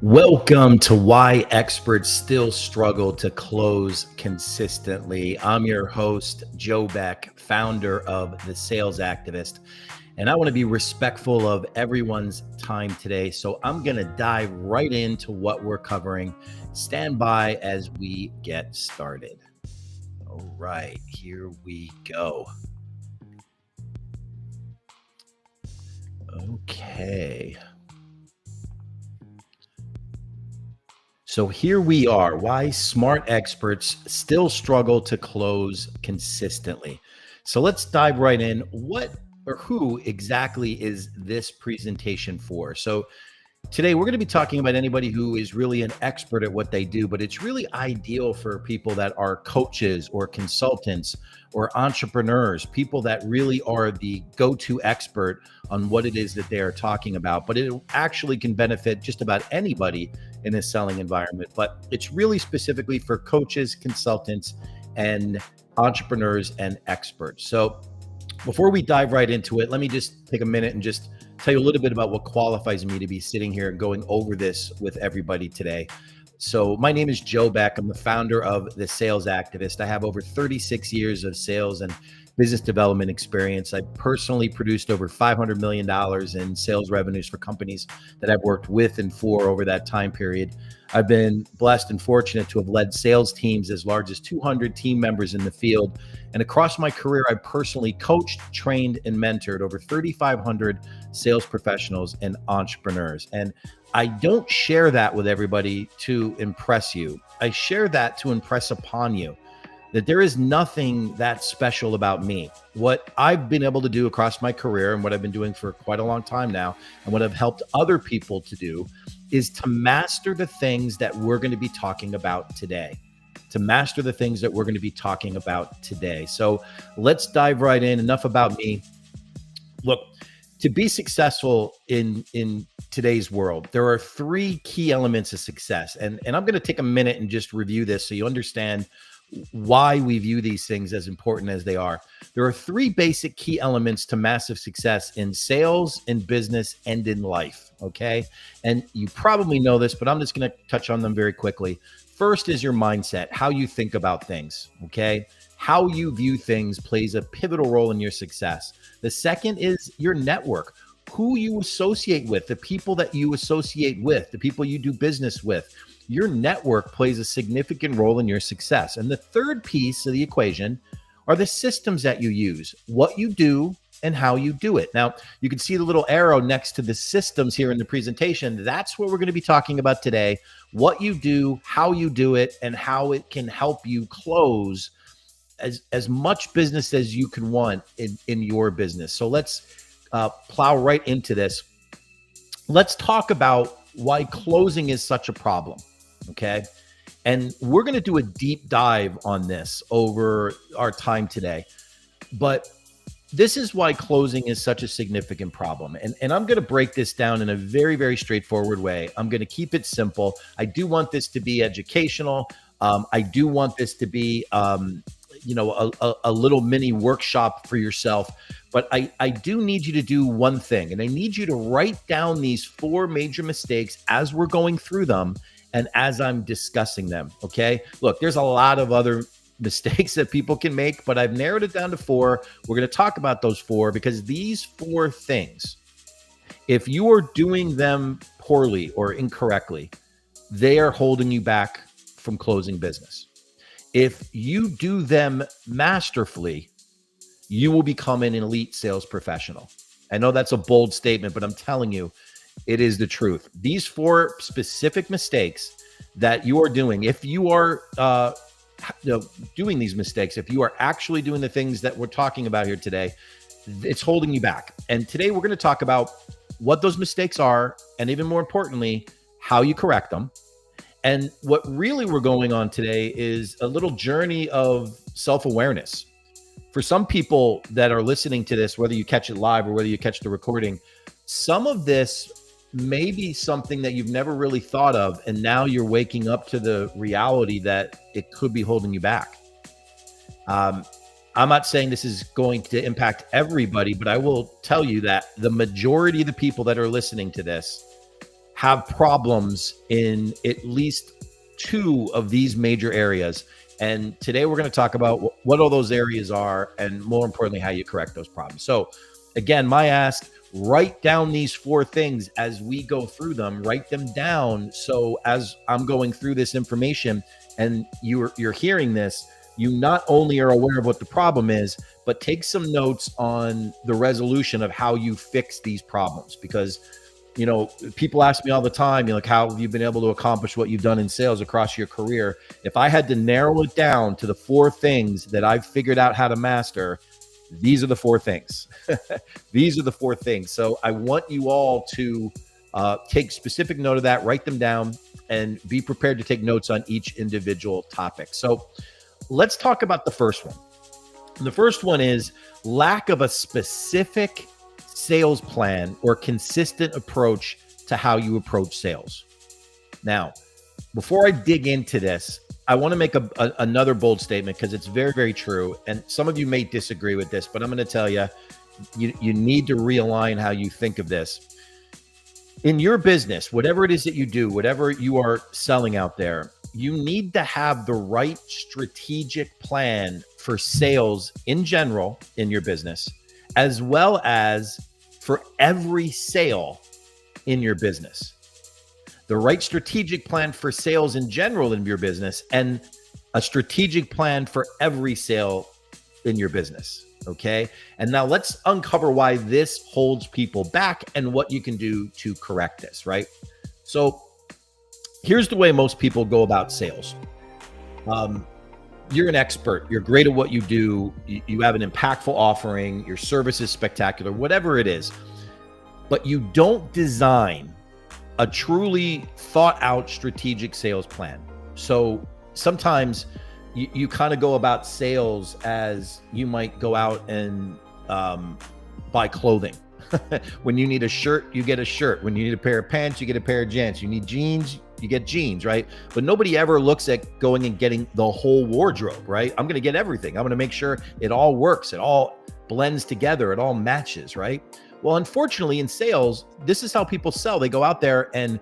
Welcome to Why Experts Still Struggle to Close Consistently. I'm your host, Joe Beck, founder of The Sales Activist, and I want to be respectful of everyone's time today. So I'm going to dive right into what we're covering. Stand by as we get started. All right, here we go. Okay. So here we are, why smart experts still struggle to close consistently. So let's dive right in. What or who exactly is this presentation for? So today we're going to be talking about anybody who is really an expert at what they do, but it's really ideal for people that are coaches or consultants or entrepreneurs, people that really are the go-to expert on what it is that they are talking about. But it actually can benefit just about anybody in a selling environment. But it's really specifically for coaches, consultants, and entrepreneurs and experts. So before we dive right into it, let me just take a minute and just tell you a little bit about what qualifies me to be sitting here and going over this with everybody today. So my name is Joe Beck. I'm the founder of The Sales Activist. I have over 36 years of sales and business development experience. I personally produced over $500 million in sales revenues for companies that I've worked with and for over that time period. I've been blessed and fortunate to have led sales teams as large as 200 team members in the field. And across my career, I personally coached, trained, and mentored over 3,500 sales professionals and entrepreneurs. And I don't share that with everybody to impress you. I share that to impress upon you that there is nothing that special about me. What I've been able to do across my career and what I've been doing for quite a long time now, and what I've helped other people to do, is to master the things that we're going to be talking about today. To master the things that we're going to be talking about today. So let's dive right in. Enough about me. Look, to be successful in today's world, there are three key elements of success. And I'm going to take a minute and just review this so you understand why we view these things as important as they are. There are three basic key elements to massive success in sales, in business, and in life, okay? And you probably know this, but I'm just going to touch on them very quickly. First is your mindset, how you think about things, okay? How you view things plays a pivotal role in your success. The second is your network, who you associate with, the people that you associate with, the people you do business with. Your network plays a significant role in your success. And the third piece of the equation are the systems that you use, what you do and how you do it. Now, you can see the little arrow next to the systems here in the presentation. That's what we're going to be talking about today, what you do, how you do it, and how it can help you close as much business as you can want in your business. So let's plow right into this. Let's talk about why closing is such a problem. Okay. And we're going to do a deep dive on this over our time today. But this is why closing is such a significant problem. And I'm going to break this down in a very, very straightforward way. I'm going to keep it simple. I do want this to be educational. I do want this to be, a little mini workshop for yourself. But I do need you to do one thing, and I need you to write down these four major mistakes as we're going through them and as I'm discussing them, okay? Look, there's a lot of other mistakes that people can make, but I've narrowed it down to four. We're going to talk about those four because these four things, if you are doing them poorly or incorrectly, they are holding you back from closing business. If you do them masterfully, you will become an elite sales professional. I know that's a bold statement, but I'm telling you, it is the truth. These four specific mistakes that you are doing, if you are doing these mistakes, if you are actually doing the things that we're talking about here today, it's holding you back. And today we're going to talk about what those mistakes are, and even more importantly, how you correct them. And what really we're going on today is a little journey of self-awareness. For some people that are listening to this, whether you catch it live or whether you catch the recording, some of this may be something that you've never really thought of, and now you're waking up to the reality that it could be holding you back. I'm not saying this is going to impact everybody, but I will tell you that the majority of the people that are listening to this have problems in at least two of these major areas. And today we're going to talk about what all those areas are, and more importantly, how you correct those problems. So again, my ask, write down these four things as we go through them, write them down. So as I'm going through this information and you're hearing this, you not only are aware of what the problem is, but take some notes on the resolution of how you fix these problems. Because, you know, people ask me all the time, like, how have you been able to accomplish what you've done in sales across your career? If I had to narrow it down to the four things that I've figured out how to master, these are the four things. These are the four things. So I want you all to take specific note of that, write them down, and be prepared to take notes on each individual topic. So let's talk about the first one. The first one is lack of a specific sales plan or consistent approach to how you approach sales. Now, before I dig into this, I want to make another bold statement, because it's very, very true. And some of you may disagree with this, but I'm going to tell you, you need to realign how you think of this. In your business, whatever it is that you do, whatever you are selling out there, you need to have the right strategic plan for sales in general in your business, as well as for every sale in your business. The right strategic plan for sales in general in your business, and a strategic plan for every sale in your business. Okay. And now let's uncover why this holds people back and what you can do to correct this, right? So here's the way most people go about sales. You're an expert. You're great at what you do. You have an impactful offering. Your service is spectacular, whatever it is. But you don't design a truly thought out strategic sales plan. So sometimes you kind of go about sales as you might go out and buy clothing. When you need a shirt, you get a shirt. When you need a pair of pants, you get a pair of jeans. You need jeans, you get jeans, right? But nobody ever looks at going and getting the whole wardrobe, right? I'm going to get everything. I'm going to make sure it all works. It all blends together. It all matches, right? Well, unfortunately, in sales, this is how people sell. They go out there and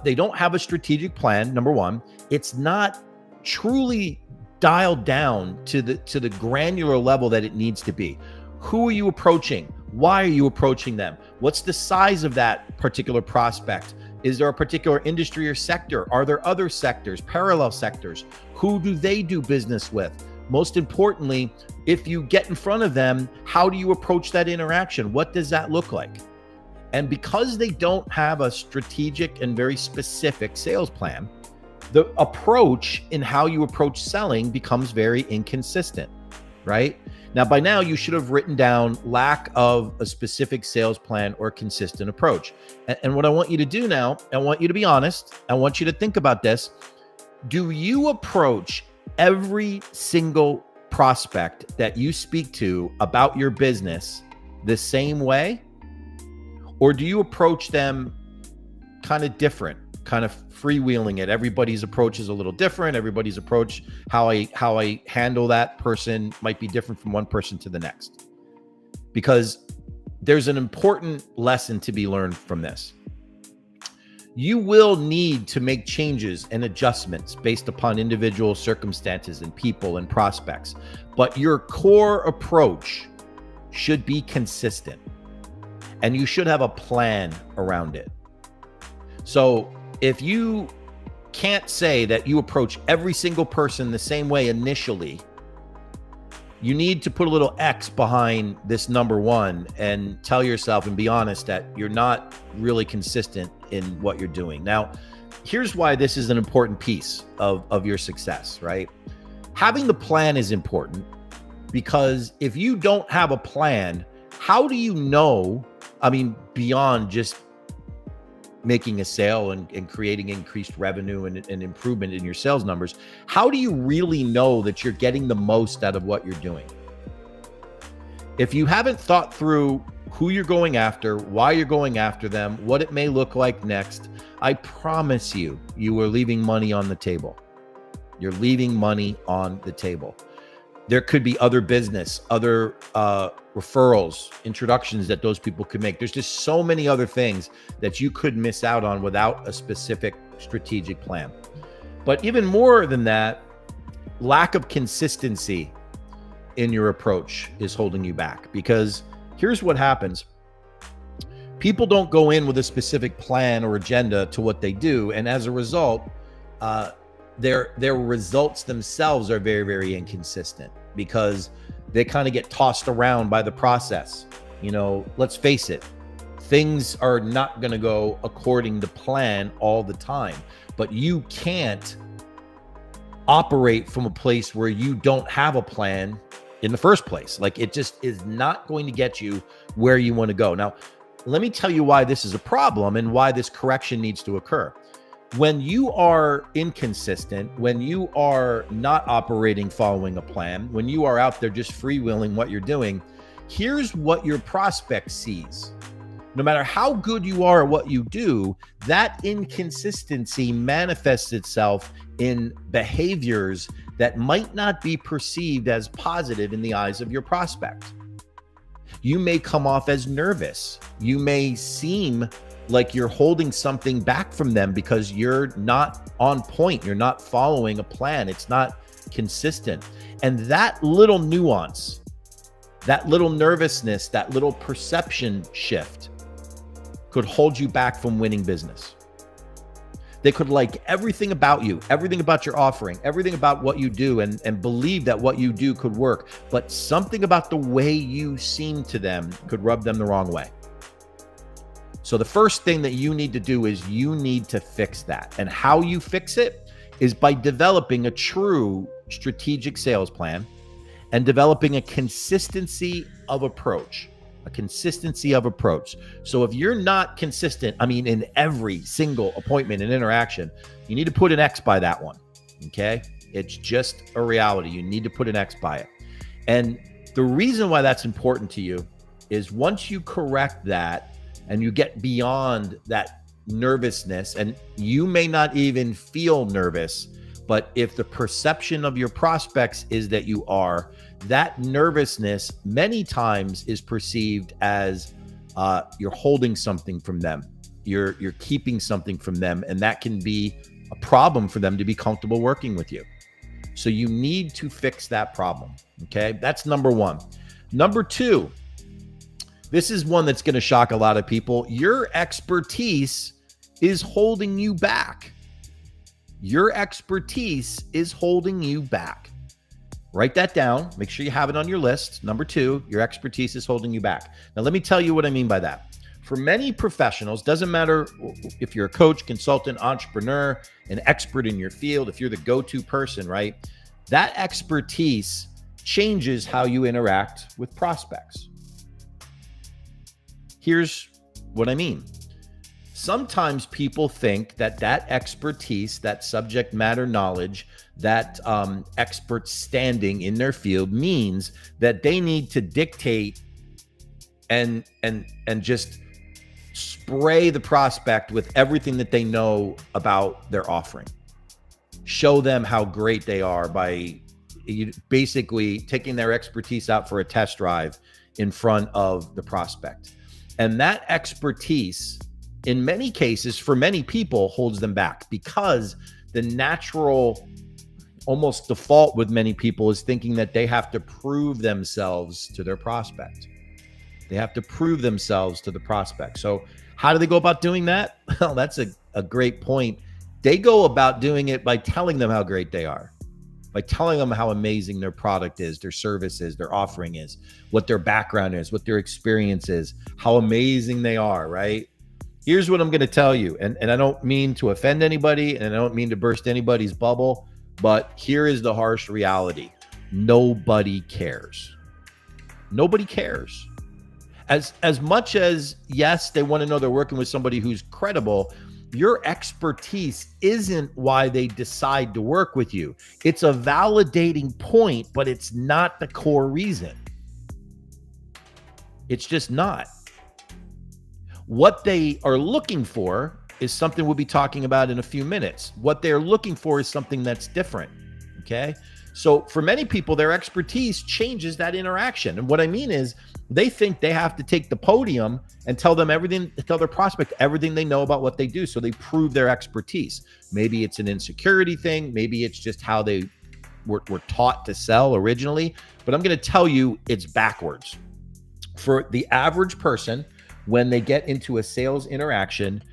they don't have a strategic plan. Number one, it's not truly dialed down to the granular level that it needs to be. Who are you approaching? Why are you approaching them? What's the size of that particular prospect? Is there a particular industry or sector? Are there other sectors, parallel sectors? Who do they do business with? Most importantly, if you get in front of them, how do you approach that interaction? What does that look like? And because they don't have a strategic and very specific sales plan, the approach in how you approach selling becomes very inconsistent, right? Now, by now, you should have written down lack of a specific sales plan or consistent approach. And what I want you to do now, I want you to be honest. I want you to think about this. Do you approach every single prospect that you speak to about your business the same way? Or do you approach them kind of different, kind of freewheeling it? Everybody's approach is a little different. Everybody's approach, how I handle that person might be different from one person to the next. Because there's an important lesson to be learned from this. You will need to make changes and adjustments based upon individual circumstances and people and prospects, but your core approach should be consistent, and you should have a plan around it. So if you can't say that you approach every single person the same way initially, you need to put a little X behind this number one and tell yourself and be honest that you're not really consistent in what you're doing. Now, here's why this is an important piece of your success, right? Having the plan is important, because if you don't have a plan, how do you know, beyond just making a sale and creating increased revenue and improvement in your sales numbers, how do you really know that you're getting the most out of what you're doing? If you haven't thought through who you're going after, why you're going after them, what it may look like next, I promise you, you are leaving money on the table. You're leaving money on the table. There could be other business, other referrals, introductions that those people could make. There's just so many other things that you could miss out on without a specific strategic plan. But even more than that, lack of consistency in your approach is holding you back, because here's what happens. People don't go in with a specific plan or agenda to what they do. And as a result, their results themselves are very, very inconsistent, because they kind of get tossed around by the process. You know, let's face it, things are not going to go according to plan all the time, but you can't operate from a place where you don't have a plan in the first place. Like, it just is not going to get you where you want to go. Now, let me tell you why this is a problem and why this correction needs to occur. When you are inconsistent, when you are not operating following a plan, when you are out there just freewheeling what you're doing, here's what your prospect sees. No matter how good you are at what you do, that inconsistency manifests itself in behaviors that might not be perceived as positive in the eyes of your prospect. You may come off as nervous. You may seem like you're holding something back from them because you're not on point. You're not following a plan. It's not consistent. And that little nuance, that little nervousness, that little perception shift could hold you back from winning business. They could like everything about you, everything about your offering, everything about what you do, and believe that what you do could work. But something about the way you seem to them could rub them the wrong way. So the first thing that you need to do is you need to fix that. And how you fix it is by developing a true strategic sales plan and developing a consistency of approach. So if you're not consistent, in every single appointment and interaction, you need to put an X by that one. Okay. It's just a reality. You need to put an X by it. And the reason why that's important to you is once you correct that and you get beyond that nervousness, and you may not even feel nervous, but if the perception of your prospects is that you are, that nervousness many times is perceived as you're holding something from them. You're keeping something from them, and that can be a problem for them to be comfortable working with you. So you need to fix that problem. Okay, that's number one. Number two, this is one that's going to shock a lot of people. Your expertise is holding you back. Your expertise is holding you back. Write that down. Make sure you have it on your list. Number two, your expertise is holding you back. Now, let me tell you what I mean by that. For many professionals, doesn't matter if you're a coach, consultant, entrepreneur, an expert in your field, if you're the go-to person, right? That expertise changes how you interact with prospects. Here's what I mean. Sometimes people think that expertise, that subject matter knowledge, that expert standing in their field means that they need to dictate and just spray the prospect with everything that they know about their offering. Show them how great they are by basically taking their expertise out for a test drive in front of the prospect. And that expertise, in many cases, for many people, holds them back, because the natural almost default with many people is thinking that they have to prove themselves to their prospect. They have to prove themselves to the prospect. So how do they go about doing that? Well, that's a great point. They go about doing it by telling them how great they are, by telling them how amazing their product is, their service is, their offering is, what their background is, what their experience is, how amazing they are, right? Here's what I'm going to tell you. And I don't mean to offend anybody, and I don't mean to burst anybody's bubble, but here is the harsh reality. Nobody cares. Nobody cares. As much as, yes, they want to know they're working with somebody who's credible, your expertise isn't why they decide to work with you. It's a validating point, but it's not the core reason. It's just not. What they are looking for is something we'll be talking about in a few minutes. What they're looking for is something that's different. Okay. So for many people, their expertise changes that interaction. And what I mean is they think they have to take the podium and tell their prospect everything they know about what they do. So they prove their expertise. Maybe it's an insecurity thing. Maybe it's just how they were taught to sell originally. But I'm going to tell you it's backwards. For the average person, when they get into a sales interaction,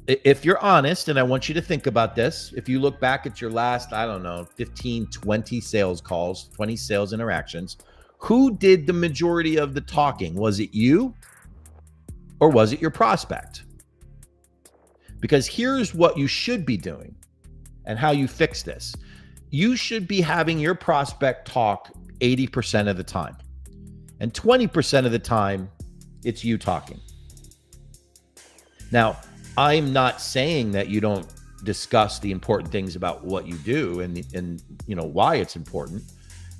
if you're honest, and I want you to think about this, if you look back at your last, 15, 20 sales calls, 20 sales interactions, who did the majority of the talking? Was it you or was it your prospect? Because here's what you should be doing and how you fix this. You should be having your prospect talk 80% of the time. And 20% of the time, it's you talking. Now, I'm not saying that you don't discuss the important things about what you do and why it's important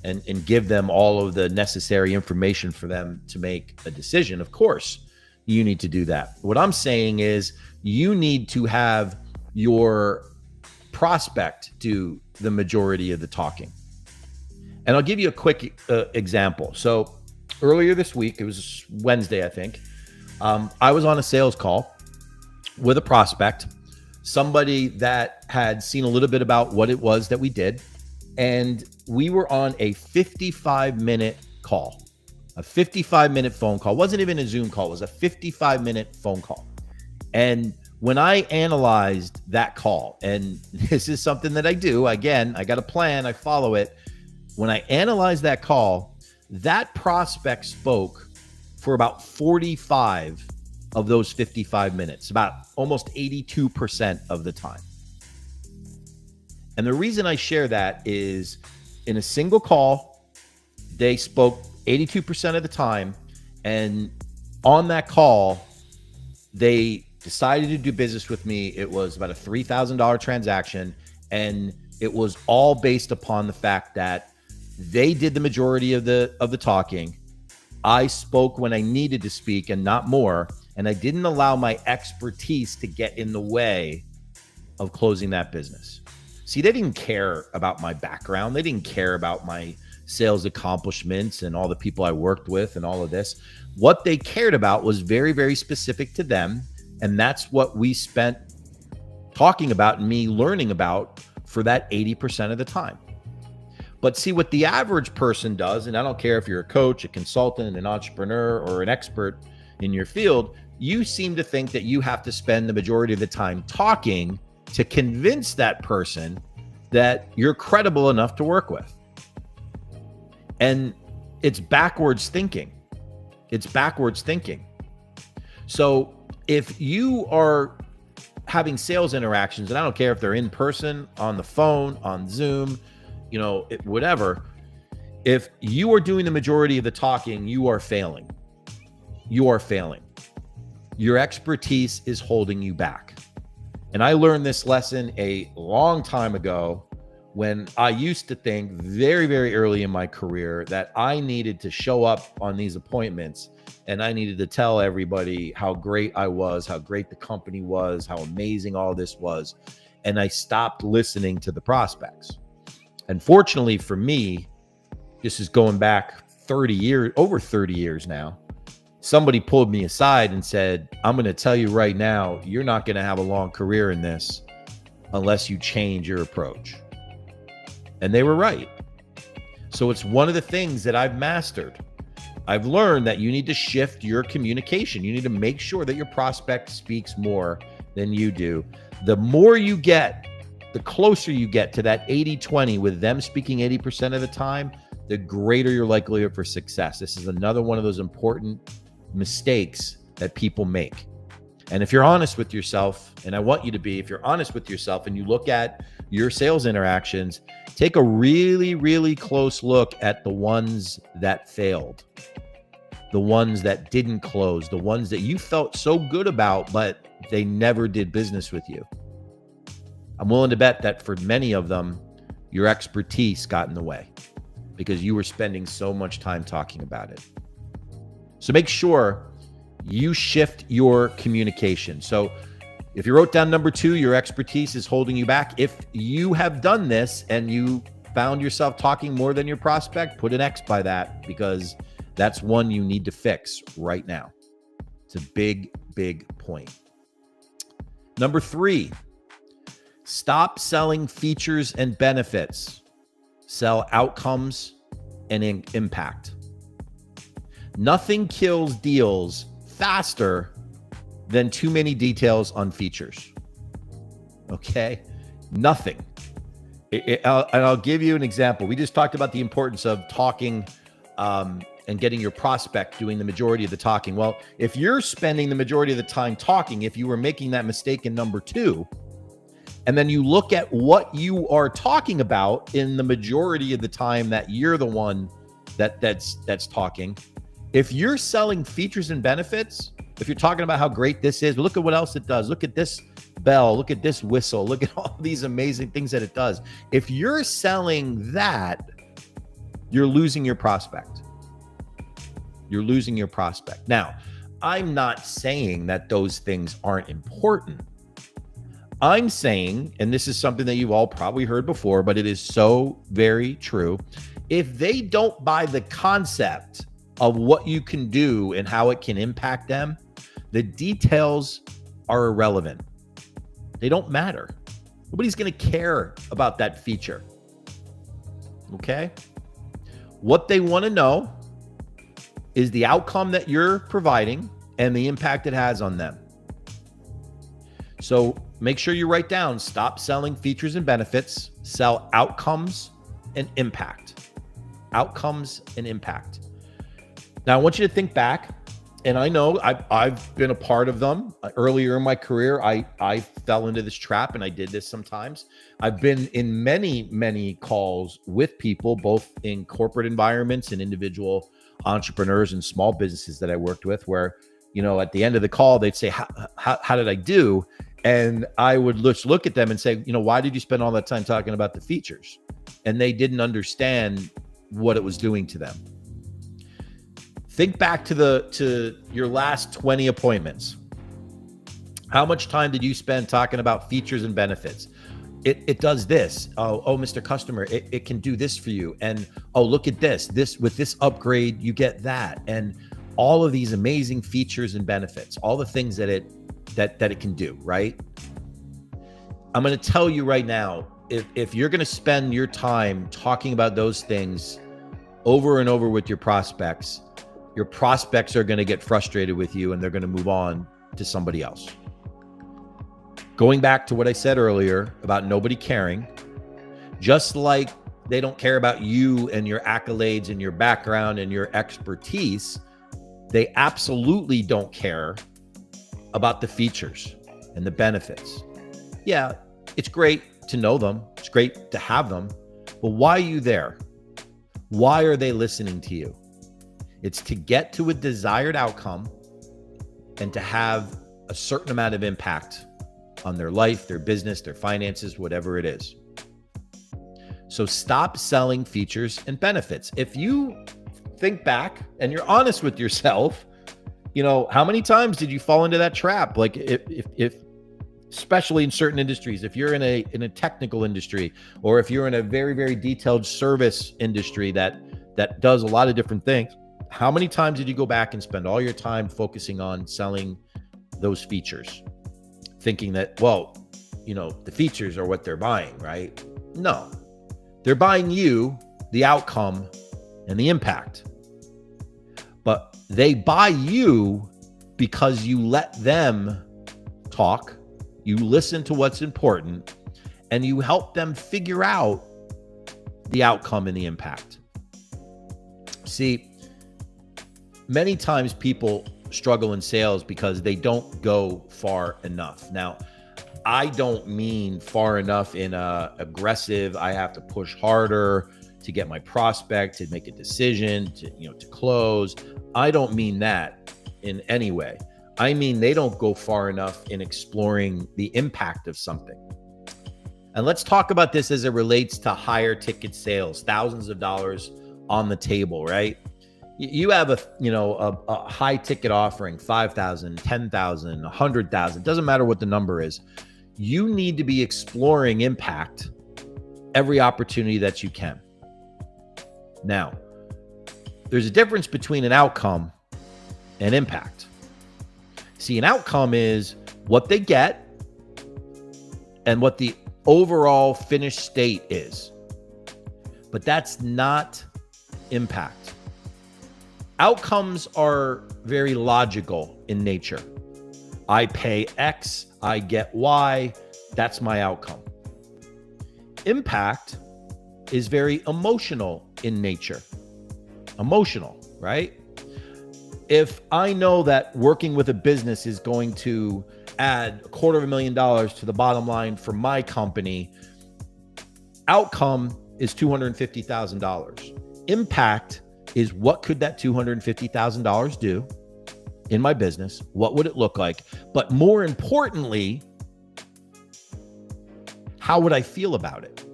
and give them all of the necessary information for them to make a decision. Of course, you need to do that. What I'm saying is you need to have your prospect do the majority of the talking. And I'll give you a quick example. So earlier this week, it was Wednesday, I think, I was on a sales call with a prospect, somebody that had seen a little bit about what it was that we did. And we were on a 55-minute call, a 55-minute phone call. It wasn't even a Zoom call. It was a 55-minute phone call. And when I analyzed that call, and this is something that I do, again, I got a plan, I follow it. When I analyzed that call, that prospect spoke for about 45 of those 55 minutes, about almost 82% of the time. And the reason I share that is in a single call, they spoke 82% of the time. And on that call, they decided to do business with me. It was about a $3,000 transaction. And it was all based upon the fact that they did the majority of the talking. I spoke when I needed to speak and not more. And I didn't allow my expertise to get in the way of closing that business. See, they didn't care about my background. They didn't care about my sales accomplishments and all the people I worked with and all of this. What they cared about was very, very specific to them. And that's what we spent talking about and me learning about for that 80% of the time. But see, what the average person does, and I don't care if you're a coach, a consultant, an entrepreneur, or an expert in your field, you seem to think that you have to spend the majority of the time talking to convince that person that you're credible enough to work with. And it's backwards thinking. It's backwards thinking. So if you are having sales interactions, and I don't care if they're in person, on the phone, on Zoom, whatever, if you are doing the majority of the talking, you are failing. You are failing. Your expertise is holding you back. And I learned this lesson a long time ago when I used to think very, very early in my career that I needed to show up on these appointments and I needed to tell everybody how great I was, how great the company was, how amazing all this was. And I stopped listening to the prospects. Unfortunately for me, this is going back over 30 years now. Somebody pulled me aside and said, I'm going to tell you right now, you're not going to have a long career in this unless you change your approach. And they were right. So it's one of the things that I've mastered. I've learned that you need to shift your communication. You need to make sure that your prospect speaks more than you do. The more you get, the closer you get to that 80-20 with them speaking 80% of the time, the greater your likelihood for success. This is another one of those important mistakes that people make. And if you're honest with yourself, and I want you to be, if you're honest with yourself and you look at your sales interactions, take a really, really close look at the ones that failed, the ones that didn't close, the ones that you felt so good about, but they never did business with you. I'm willing to bet that for many of them, your expertise got in the way because you were spending so much time talking about it. So make sure you shift your communication. So if you wrote down number 2, your expertise is holding you back. If you have done this and you found yourself talking more than your prospect, put an X by that, because that's one you need to fix right now. It's a big, big point. Number 3, stop selling features and benefits. Sell outcomes and impact. Nothing kills deals faster than too many details on features. Okay? Nothing. And I'll give you an example. We just talked about the importance of talking and getting your prospect doing the majority of the talking. Well, if you're spending the majority of the time talking, if you were making that mistake in number 2, and then you look at what you are talking about in the majority of the time that you're the one that's talking, if you're selling features and benefits, if you're talking about how great this is, look at what else it does. Look at this bell, look at this whistle, look at all these amazing things that it does. If you're selling that, you're losing your prospect. You're losing your prospect. Now, I'm not saying that those things aren't important. I'm saying, and this is something that you've all probably heard before, but it is so very true. If they don't buy the concept of what you can do and how it can impact them, the details are irrelevant. They don't matter. Nobody's going to care about that feature. Okay? What they want to know is the outcome that you're providing and the impact it has on them. So make sure you write down, stop selling features and benefits, sell outcomes and impact. Outcomes and impact. Now I want you to think back, and I know I've been a part of them. Earlier in my career, I fell into this trap, and I did this sometimes. I've been in many, many calls with people, both in corporate environments and individual entrepreneurs and small businesses that I worked with, where, you know, at the end of the call, they'd say, how did I do? And I would just look at them and say, you know, why did you spend all that time talking about the features? And they didn't understand what it was doing to them. Think back to your last 20 appointments. How much time did you spend talking about features and benefits? It does this. Oh, Mr. Customer, it can do this for you. And oh, look at this. With this upgrade, you get that. And all of these amazing features and benefits, all the things that it can do, right? I'm going to tell you right now, if you're going to spend your time talking about those things over and over with your prospects are going to get frustrated with you and they're going to move on to somebody else. Going back to what I said earlier about nobody caring, just like they don't care about you and your accolades and your background and your expertise, they absolutely don't care about the features and the benefits. Yeah, it's great to know them. It's great to have them. But why are you there? Why are they listening to you? It's to get to a desired outcome and to have a certain amount of impact on their life, their business, their finances, whatever it is. So stop selling features and benefits. If you think back and you're honest with yourself, you know, how many times did you fall into that trap? Like if especially in certain industries, if you're in a technical industry, or if you're in a very, very detailed service industry that does a lot of different things, how many times did you go back and spend all your time focusing on selling those features, thinking that, well, you know, the features are what they're buying, right? No, they're buying you, the outcome and the impact. But they buy you because you let them talk, you listen to what's important, and you help them figure out the outcome and the impact. See, many times people struggle in sales because they don't go far enough. Now, I don't mean far enough in a aggressive, I have to push harder to get my prospect to make a decision, to close. I don't mean that in any way. I mean, they don't go far enough in exploring the impact of something. And let's talk about this as it relates to higher ticket sales, thousands of dollars on the table, right? You have a high ticket offering, 5,000, 10,000, 100,000, doesn't matter what the number is. You need to be exploring impact every opportunity that you can. Now, there's a difference between an outcome and impact. See, an outcome is what they get and what the overall finished state is. But that's not impact. Outcomes are very logical in nature. I pay X, I get Y, that's my outcome. Impact is very emotional in nature. Emotional, right? If I know that working with a business is going to add $250,000 to the bottom line for my company, outcome is $250,000. Impact is what could that $250,000 do in my business? What would it look like? But more importantly, how would I feel about it?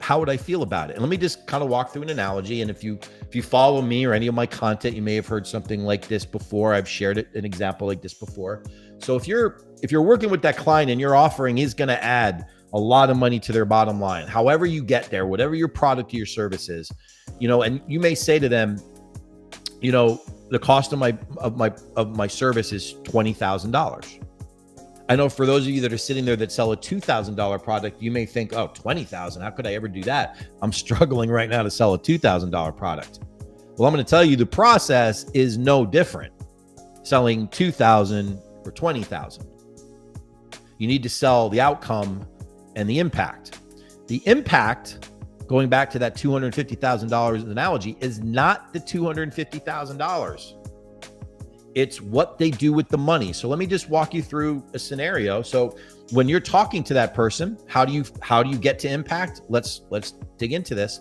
How would I feel about it? And let me just kind of walk through an analogy. And if you follow me or any of my content, you may have heard something like this before. I've shared an example like this before. So if you're working with that client and your offering is going to add a lot of money to their bottom line, however you get there, whatever your product or your service is, and you may say to them, the cost of my service is $20,000. I know for those of you that are sitting there that sell a $2,000 product, you may think, oh, $20,000, how could I ever do that? I'm struggling right now to sell a $2,000 product. Well, I'm going to tell you the process is no different selling $2,000 or $20,000. You need to sell the outcome and the impact. The impact, going back to that $250,000 analogy, is not the $250,000. It's what they do with the money. So let me just walk you through a scenario. So when you're talking to that person, how do you get to impact? Let's dig into this.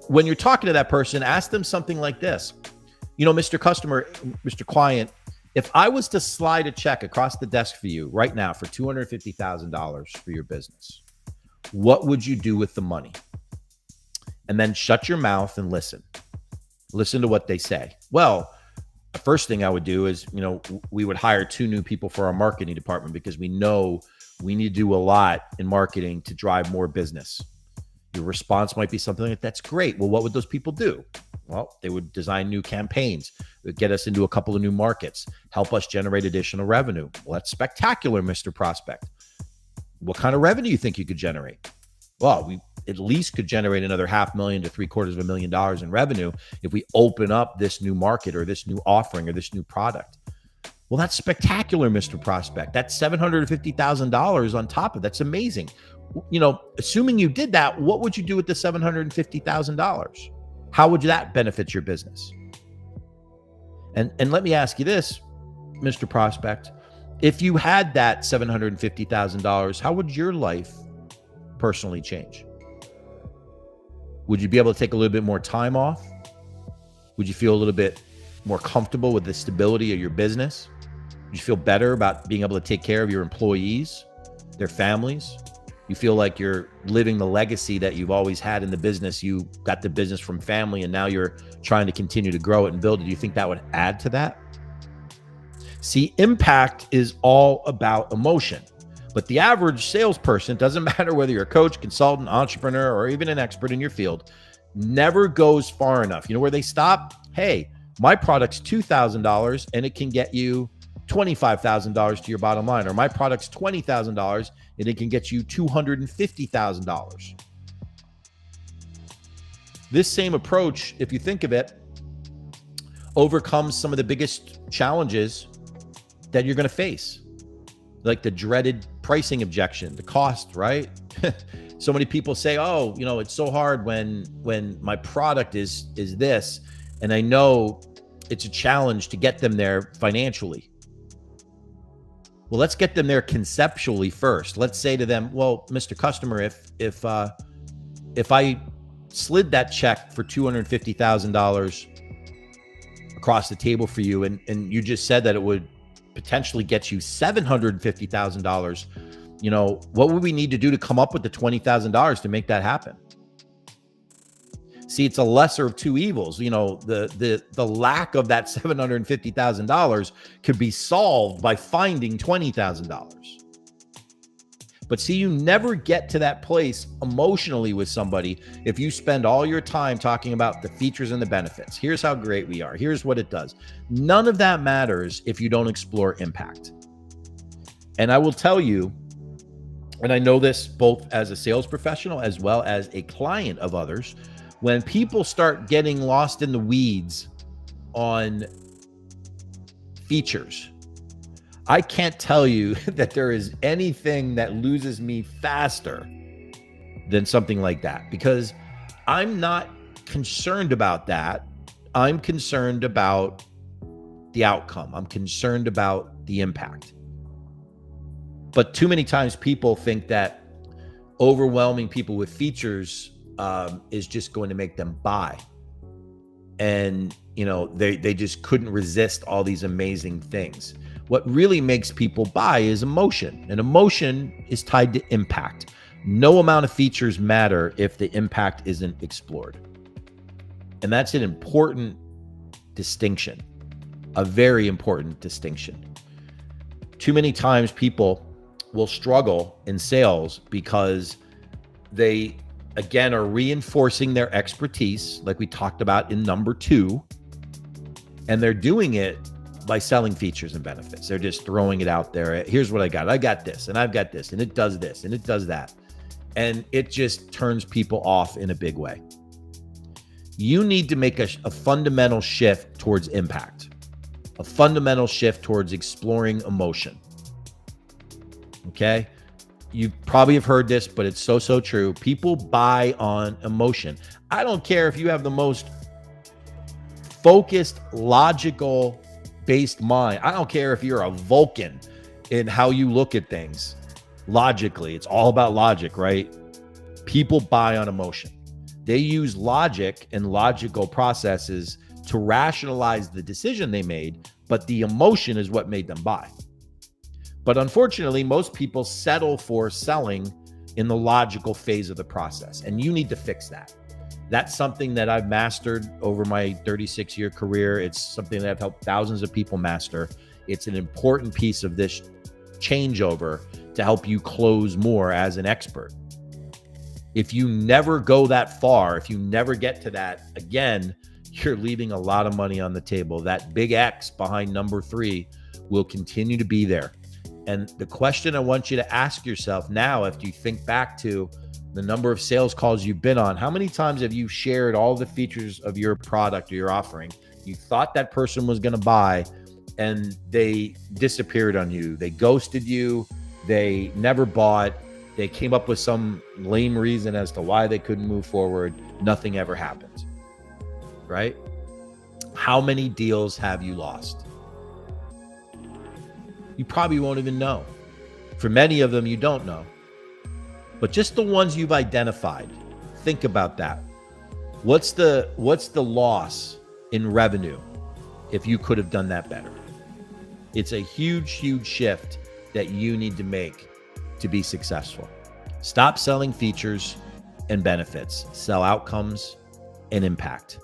When you're talking to that person, ask them something like this. Mr. Customer, Mr. Client, if I was to slide a check across the desk for you right now for $250,000 for your business, what would you do with the money? And then shut your mouth and listen. Listen to what they say. Well, the first thing I would do is, we would hire 2 new people for our marketing department because we know we need to do a lot in marketing to drive more business. Your response might be something like, that's great. Well, what would those people do? Well, they would design new campaigns, get us into a couple of new markets, help us generate additional revenue. Well, that's spectacular, Mr. Prospect. What kind of revenue do you think you could generate? Well, we at least could generate another $500,000 to $750,000 in revenue if we open up this new market or this new offering or this new product. Well, that's spectacular, Mr. Prospect. That's $750,000 on top of that's amazing. Assuming you did that, what would you do with the $750,000? How would that benefit your business? And let me ask you this, Mr. Prospect. If you had that $750,000, how would your life personally change? Would you be able to take a little bit more time off? Would you feel a little bit more comfortable with the stability of your business? Would you feel better about being able to take care of your employees, their families? You feel like you're living the legacy that you've always had in the business. You got the business from family and now you're trying to continue to grow it and build it. Do you think that would add to that? See, impact is all about emotion. But the average salesperson, doesn't matter whether you're a coach, consultant, entrepreneur, or even an expert in your field, never goes far enough. You know where they stop? Hey, my product's $2,000 and it can get you $25,000 to your bottom line. Or my product's $20,000 and it can get you $250,000. This same approach, if you think of it, overcomes some of the biggest challenges that you're going to face. Like the dreaded pricing objection, the cost, right? So many people say, oh, it's so hard when my product is this, and I know it's a challenge to get them there financially. Well, let's get them there conceptually first. Let's say to them, well, Mr. Customer, if I slid that check for $250,000 across the table for you, and you just said that it would potentially get you $750,000, what would we need to do to come up with the $20,000 to make that happen? See, it's a lesser of two evils. The lack of that $750,000 could be solved by finding $20,000. But see, you never get to that place emotionally with somebody if you spend all your time talking about the features and the benefits. Here's how great we are. Here's what it does. None of that matters if you don't explore impact. And I will tell you, and I know this both as a sales professional as well as a client of others, when people start getting lost in the weeds on features, I can't tell you that there is anything that loses me faster than something like that, because I'm not concerned about that. I'm concerned about the outcome. I'm concerned about the impact. But too many times people think that overwhelming people with features is just going to make them buy. And, they just couldn't resist all these amazing things. What really makes people buy is emotion, and emotion is tied to impact. No amount of features matter if the impact isn't explored. And that's an important distinction, a very important distinction. Too many times people will struggle in sales because they, again, are reinforcing their expertise, like we talked about in number 2, and they're doing it by selling features and benefits. They're just throwing it out there. Here's what I got. I got this, and I've got this, and it does this, and it does that. And it just turns people off in a big way. You need to make a fundamental shift towards impact, a fundamental shift towards exploring emotion. Okay? You probably have heard this, but it's so true. People buy on emotion. I don't care if you have the most focused, logical based mind. I don't care if you're a Vulcan in how you look at things logically. It's all about logic, right? People buy on emotion. They use logic and logical processes to rationalize the decision they made, but the emotion is what made them buy. But unfortunately, most people settle for selling in the logical phase of the process, and you need to fix that. That's something that I've mastered over my 36-year career. It's something that I've helped thousands of people master. It's an important piece of this changeover to help you close more as an expert. If you never go that far, if you never get to that, again, you're leaving a lot of money on the table. That big X behind number 3 will continue to be there. And the question I want you to ask yourself now, after you think back to the number of sales calls you've been on, how many times have you shared all the features of your product or your offering? You thought that person was going to buy, and they disappeared on you. They ghosted you. They never bought. They came up with some lame reason as to why they couldn't move forward. Nothing ever happened, right? How many deals have you lost? You probably won't even know. For many of them, you don't know. But just the ones you've identified, think about that. What's the loss in revenue if you could have done that better? It's a huge shift that you need to make to be successful. Stop selling features and benefits. Sell outcomes and impact.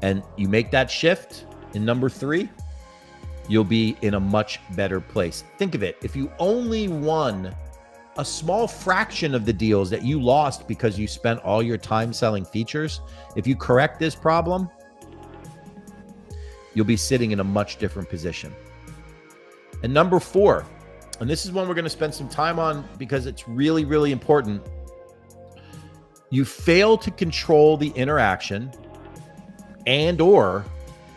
And you make that shift in number 3, you'll be in a much better place. Think of it. If you only won a small fraction of the deals that you lost because you spent all your time selling features, if you correct this problem, you'll be sitting in a much different position. And number 4, and this is one we're going to spend some time on because it's really important. You fail to control the interaction and or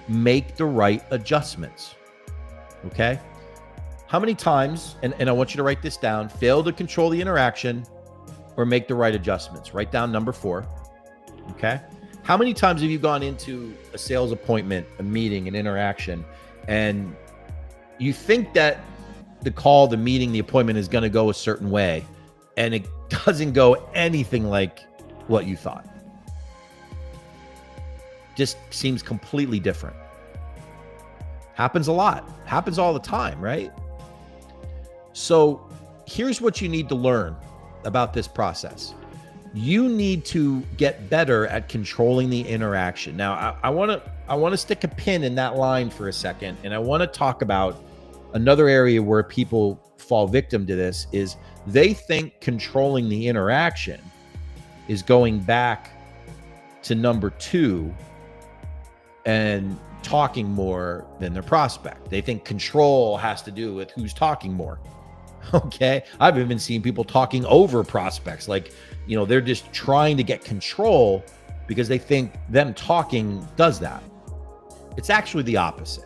make the right adjustments. Okay? How many times, and I want you to write this down, fail to control the interaction or make the right adjustments? Write down number 4. Okay? How many times have you gone into a sales appointment, a meeting, an interaction, and you think that the call, the meeting, the appointment is going to go a certain way, and it doesn't go anything like what you thought? Just seems completely different. Happens a lot. Happens all the time, right? So here's what you need to learn about this process. You need to get better at controlling the interaction. Now, I want to stick a pin in that line for a second, and I want to talk about Another area where people fall victim to this is they think controlling the interaction is going back to number 2 and talking more than their prospect. They think control has to do with who's talking more. Okay. I've even seen people talking over prospects. Like, they're just trying to get control because they think them talking does that. It's actually the opposite.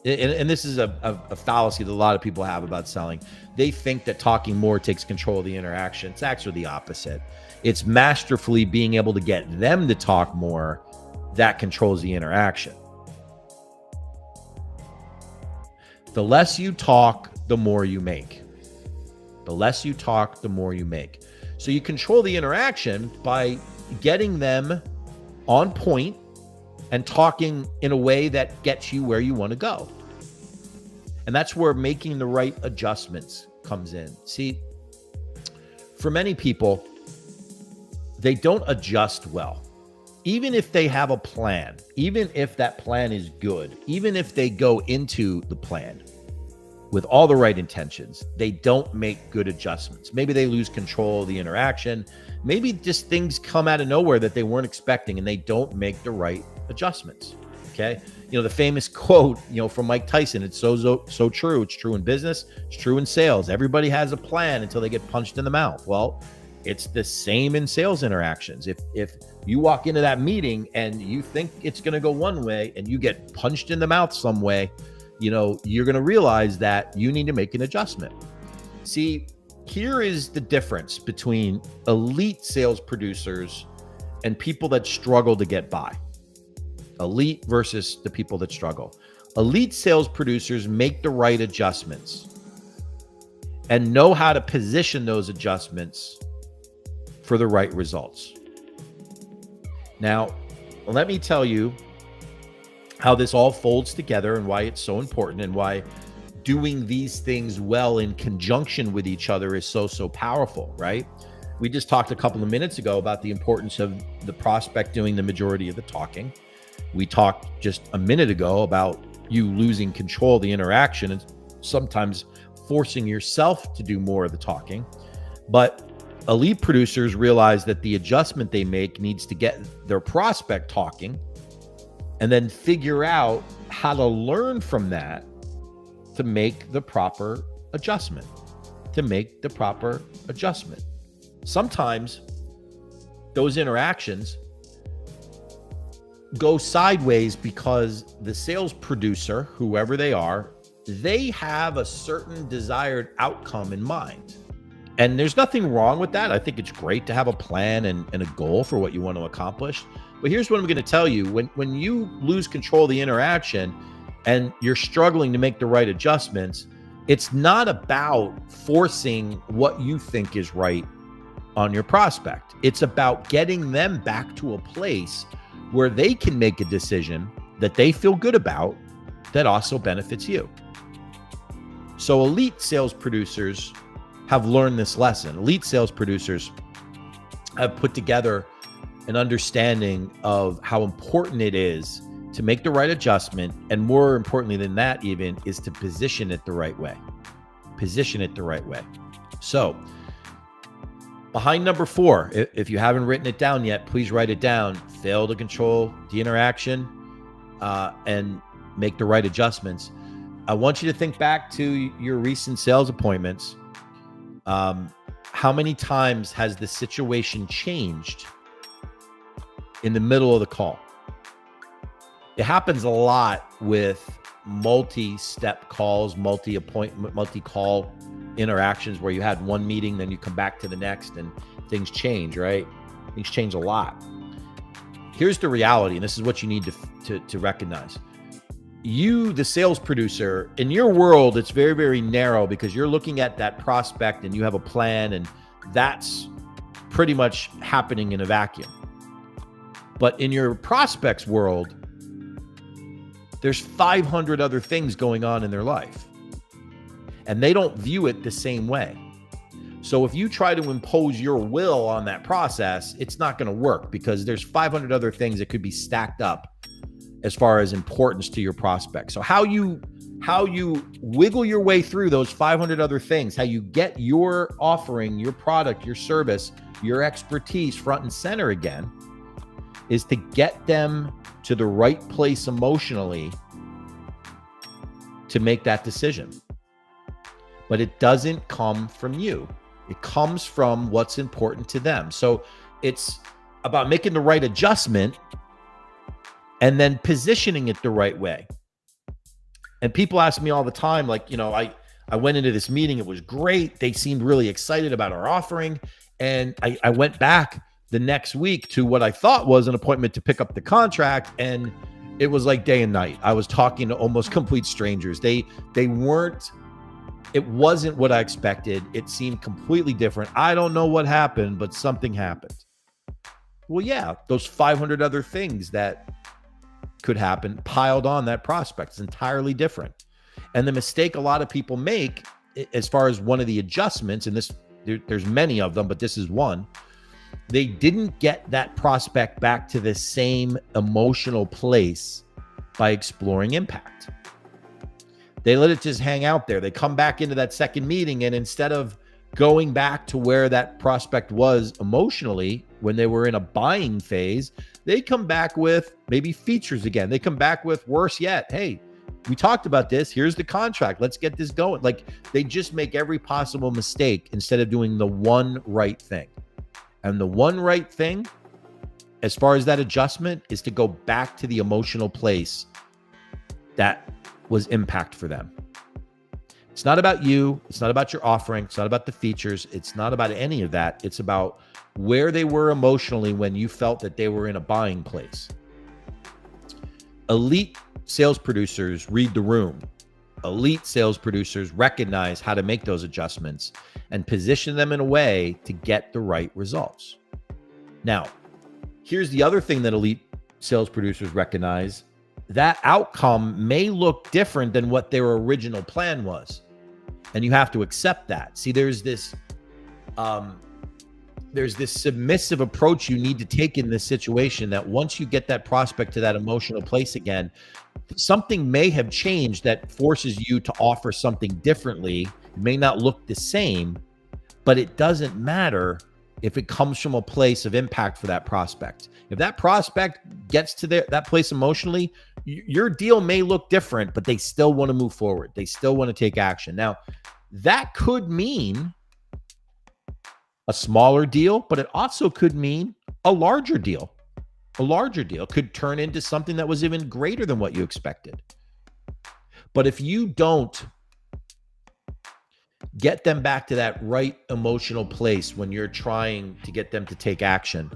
And this is a fallacy that a lot of people have about selling. They think that talking more takes control of the interaction. It's actually the opposite. It's masterfully being able to get them to talk more that controls the interaction. The less you talk, the more you make. The less you talk, the more you make. So you control the interaction by getting them on point and talking in a way that gets you where you want to go. And that's where making the right adjustments comes in. See, for many people, they don't adjust well. Even if they have a plan, even if that plan is good, even if they go into the plan with all the right intentions, they don't make good adjustments. Maybe they lose control of the interaction. Maybe just things come out of nowhere that they weren't expecting and they don't make the right adjustments. Okay. The famous quote, from Mike Tyson, it's so true. It's true in business. It's true in sales. Everybody has a plan until they get punched in the mouth. Well, it's the same in sales interactions. If you walk into that meeting and you think it's going to go one way and you get punched in the mouth some way, you're going to realize that you need to make an adjustment. See, here is the difference between elite sales producers and people that struggle to get by. Elite versus the people that struggle. Elite sales producers make the right adjustments and know how to position those adjustments for the right results. Now, let me tell you how this all folds together and why it's so important and why doing these things well in conjunction with each other is so powerful, right? We just talked a couple of minutes ago about the importance of the prospect doing the majority of the talking. We talked just a minute ago about you losing control of the interaction and sometimes forcing yourself to do more of the talking. But elite producers realize that the adjustment they make needs to get their prospect talking and then figure out how to learn from that to make the proper adjustment, Sometimes those interactions go sideways because the sales producer, whoever they are, they have a certain desired outcome in mind. And there's nothing wrong with that. I think it's great to have a plan and a goal for what you want to accomplish. But here's what I'm going to tell you. When you lose control of the interaction and you're struggling to make the right adjustments, it's not about forcing what you think is right on your prospect. It's about getting them back to a place where they can make a decision that they feel good about that also benefits you. So elite sales producers have learned this lesson. Elite sales producers have put together an understanding of how important it is to make the right adjustment. And more importantly than that even is to position it the right way. So behind number 4, if you haven't written it down yet, please write it down. Fail to control the interaction and make the right adjustments. I want you to think back to your recent sales appointments. How many times has the situation changed in the middle of the call? It happens a lot with multi-step calls, multi-appointment, multi-call interactions where you had one meeting, then you come back to the next and things change, right? Things change a lot. Here's the reality, and this is what you need to recognize. You, the sales producer, in your world, it's very, very narrow because you're looking at that prospect and you have a plan, and that's pretty much happening in a vacuum. But in your prospect's world, there's 500 other things going on in their life, and they don't view it the same way. So if you try to impose your will on that process, it's not going to work because there's 500 other things that could be stacked up as far as importance to your prospect. So how you wiggle your way through those 500 other things, how you get your offering, your product, your service, your expertise front and center again, is to get them to the right place emotionally to make that decision. But it doesn't come from you. It comes from what's important to them. So it's about making the right adjustment and then positioning it the right way. And people ask me all the time, like, I went into this meeting. It was great. They seemed really excited about our offering. And I went back the next week to what I thought was an appointment to pick up the contract. And it was like day and night. I was talking to almost complete strangers. It wasn't what I expected. It seemed completely different. I don't know what happened, but something happened. Well, yeah, those 500 other things that could happen piled on that prospect. It's entirely different. And the mistake a lot of people make, as far as one of the adjustments, and there's many of them, but this is one, they didn't get that prospect back to the same emotional place by exploring impact. They let it just hang out there. They come back into that second meeting, and instead of going back to where that prospect was emotionally when they were in a buying phase, they come back with maybe features again. They come back with, worse yet, hey, we talked about this. Here's the contract. Let's get this going. Like, they just make every possible mistake instead of doing the one right thing. And the one right thing, as far as that adjustment, is to go back to the emotional place that was impact for them. It's not about you. It's not about your offering. It's not about the features. It's not about any of that. It's about where they were emotionally when you felt that they were in a buying place. Elite sales producers read the room. Elite sales producers recognize how to make those adjustments and position them in a way to get the right results. Now, here's the other thing that elite sales producers recognize. That outcome may look different than what their original plan was. And you have to accept that. See, there's this submissive approach you need to take in this situation, that once you get that prospect to that emotional place again, something may have changed that forces you to offer something differently. It may not look the same, but it doesn't matter if it comes from a place of impact for that prospect. If that prospect gets to that place emotionally, your deal may look different, but they still want to move forward. They still want to take action. Now, that could mean a smaller deal, but it also could mean a larger deal. A larger deal could turn into something that was even greater than what you expected. But if you don't get them back to that right emotional place when you're trying to get them to take action,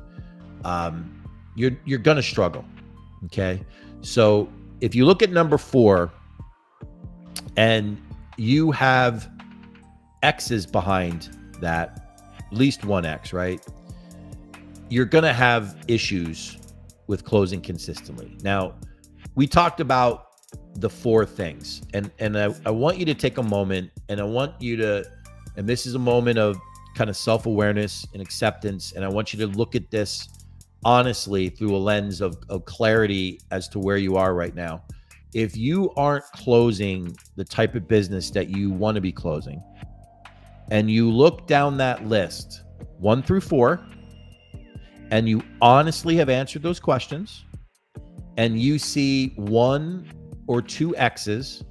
you're going to struggle. Okay. So if you look at number 4 and you have X's behind that, at least one X, right? You're going to have issues with closing consistently. Now, we talked about the 4 things, and I want you to take a moment, and I want you to, and this is a moment of kind of self-awareness and acceptance, and I want you to look at this honestly through a lens of clarity as to where you are right now. If you aren't closing the type of business that you want to be closing, and you look down that list 1 through 4, and you honestly have answered those questions, and you see 1 or 2 X's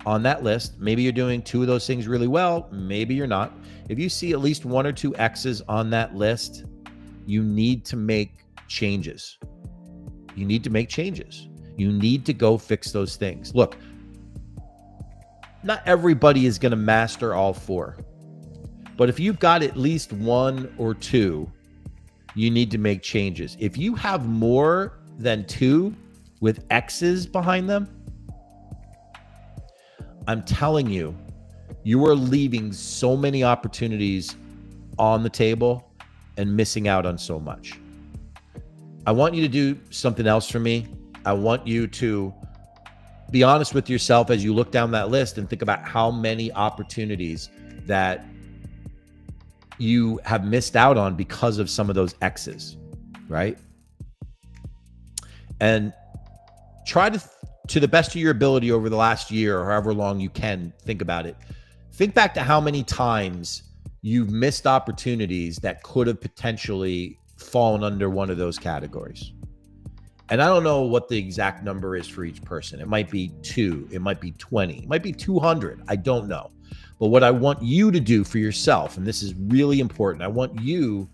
on that list, maybe you're doing 2 of those things really well, maybe you're not. If you see at least 1 or 2 X's on that list, you need to make changes. You need to make changes. You need to go fix those things. Look, not everybody is going to master all 4. But if you've got at least 1 or 2, you need to make changes. If you have more than 2 with X's behind them, I'm telling you, you are leaving so many opportunities on the table and missing out on so much. I want you to do something else for me. I want you to be honest with yourself as you look down that list and think about how many opportunities that you have missed out on because of some of those X's, right? And try to the best of your ability over the last year or however long you can think about it. Think back to how many times you've missed opportunities that could have potentially fallen under one of those categories. And I don't know what the exact number is for each person. It might be 2, it might be 20, it might be 200. I don't know. But what I want you to do for yourself, and this is really important, I want you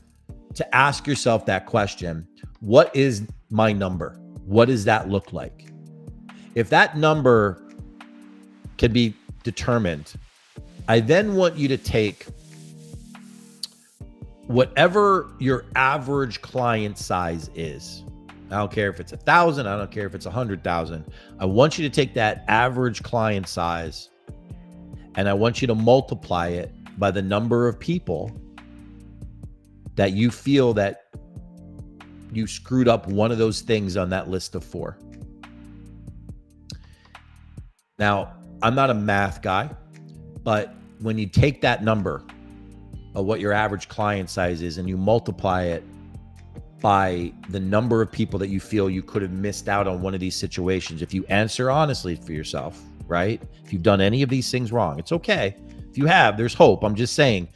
to ask yourself that question: what is my number? What does that look like? If that number can be determined, I then want you to take whatever your average client size is. I don't care if it's 1,000. I don't care if it's 100,000. I want you to take that average client size and I want you to multiply it by the number of people that you feel that you screwed up one of those things on that list of 4. Now, I'm not a math guy, but when you take that number of what your average client size is and you multiply it by the number of people that you feel you could have missed out on one of these situations, if you answer honestly for yourself, right? If you've done any of these things wrong, it's okay. If you have, there's hope. I'm just saying,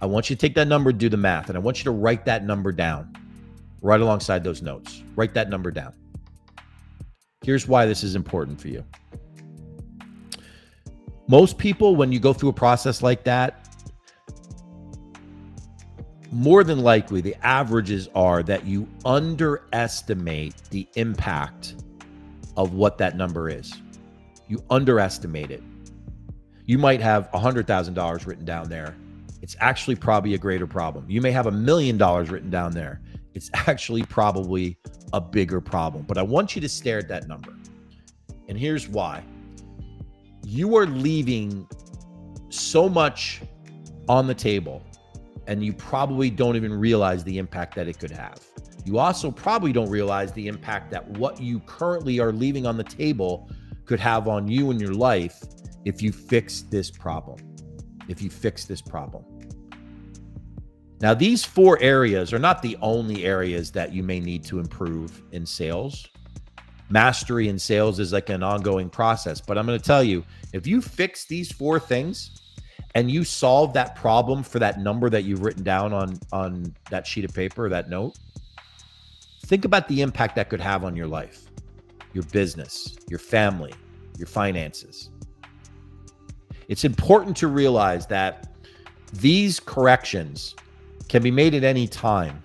I want you to take that number, do the math, and I want you to write that number down right alongside those notes. Write that number down. Here's why this is important for you. Most people, when you go through a process like that, more than likely, the averages are that you underestimate the impact of what that number is. You underestimate it. You might have $100,000 written down there. It's actually probably a greater problem. You may have $1 million written down there. It's actually probably a bigger problem. But I want you to stare at that number. And here's why. You are leaving so much on the table, and you probably don't even realize the impact that it could have. You also probably don't realize the impact that what you currently are leaving on the table could have on you and your life if you fix this problem. If you fix this problem. Now, these 4 areas are not the only areas that you may need to improve in sales. Mastery in sales is like an ongoing process, but I'm going to tell you, if you fix these 4 things and you solve that problem for that number that you've written down on that sheet of paper, that note, think about the impact that could have on your life, your business, your family, your finances. It's important to realize that these corrections can be made at any time,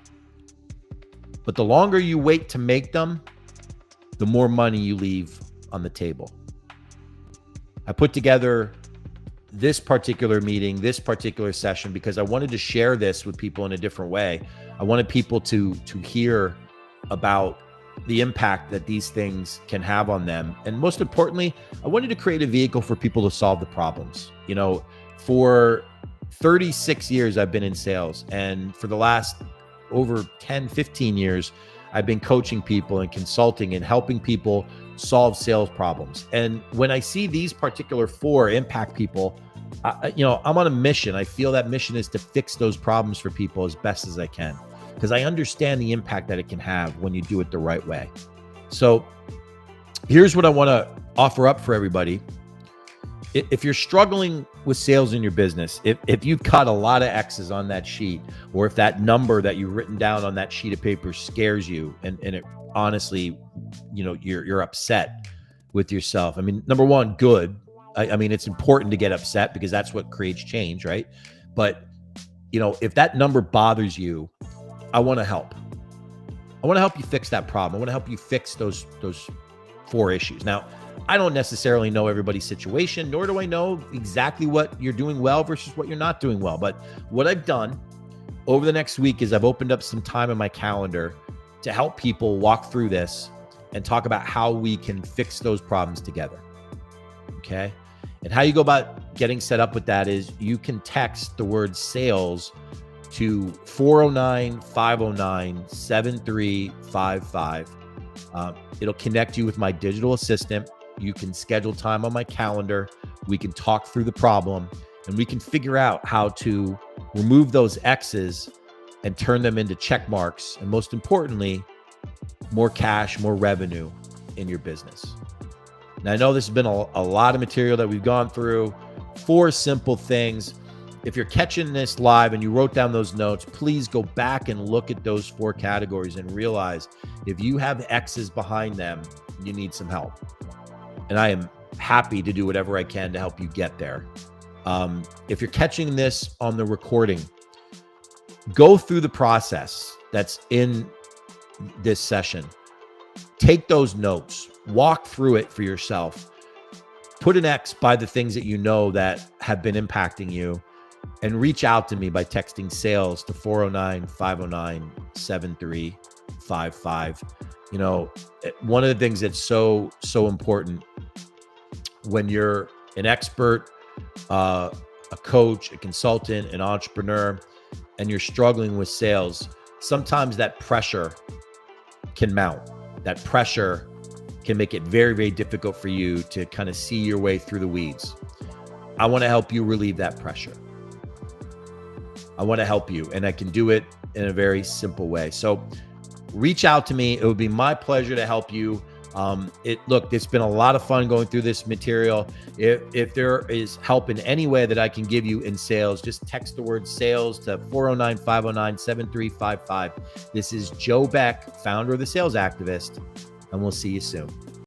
but the longer you wait to make them, the more money you leave on the table. I put together this particular meeting, this particular session, because I wanted to share this with people in a different way. I wanted people to hear about the impact that these things can have on them. And most importantly, I wanted to create a vehicle for people to solve the problems. You know, for 36 years, I've been in sales. And for the last over 10, 15 years, I've been coaching people and consulting and helping people solve sales problems. And when I see these particular 4 impact people, I'm on a mission. I feel that mission is to fix those problems for people as best as I can, because I understand the impact that it can have when you do it the right way. So here's what I want to offer up for everybody. If you're struggling with sales in your business, if you've got a lot of X's on that sheet, or if that number that you've written down on that sheet of paper scares you, and it honestly, you're upset with yourself. I mean, number one, good. I mean, it's important to get upset because that's what creates change, right? But, if that number bothers you, I want to help. I want to help you fix that problem. I want to help you fix those 4 issues. Now, I don't necessarily know everybody's situation, nor do I know exactly what you're doing well versus what you're not doing well. But what I've done over the next week is I've opened up some time in my calendar to help people walk through this and talk about how we can fix those problems together. Okay? And how you go about getting set up with that is you can text the word sales to 409-509-7355. It'll connect you with my digital assistant. You can schedule time on my calendar. We can talk through the problem, and we can figure out how to remove those X's and turn them into check marks. And most importantly, more cash, more revenue in your business. Now, I know this has been a lot of material that we've gone through. 4 simple things. If you're catching this live and you wrote down those notes, please go back and look at those 4 categories and realize if you have X's behind them, you need some help. And I am happy to do whatever I can to help you get there. If you're catching this on the recording, go through the process that's in this session. Take those notes, walk through it for yourself, put an X by the things that you know that have been impacting you, and reach out to me by texting sales to 409-509-7355. You know, one of the things that's so important when you're an expert, a coach, a consultant, an entrepreneur, and you're struggling with sales, sometimes that pressure can mount. That pressure can make it very, very difficult for you to kind of see your way through the weeds. I want to help you relieve that pressure. I want to help you, and I can do it in a very simple way. So reach out to me. It would be my pleasure to help you. Look, it's been a lot of fun going through this material. If there is help in any way that I can give you in sales, just text the word sales to 409-509-7355. This is Joe Beck, founder of The Sales Activist, and we'll see you soon.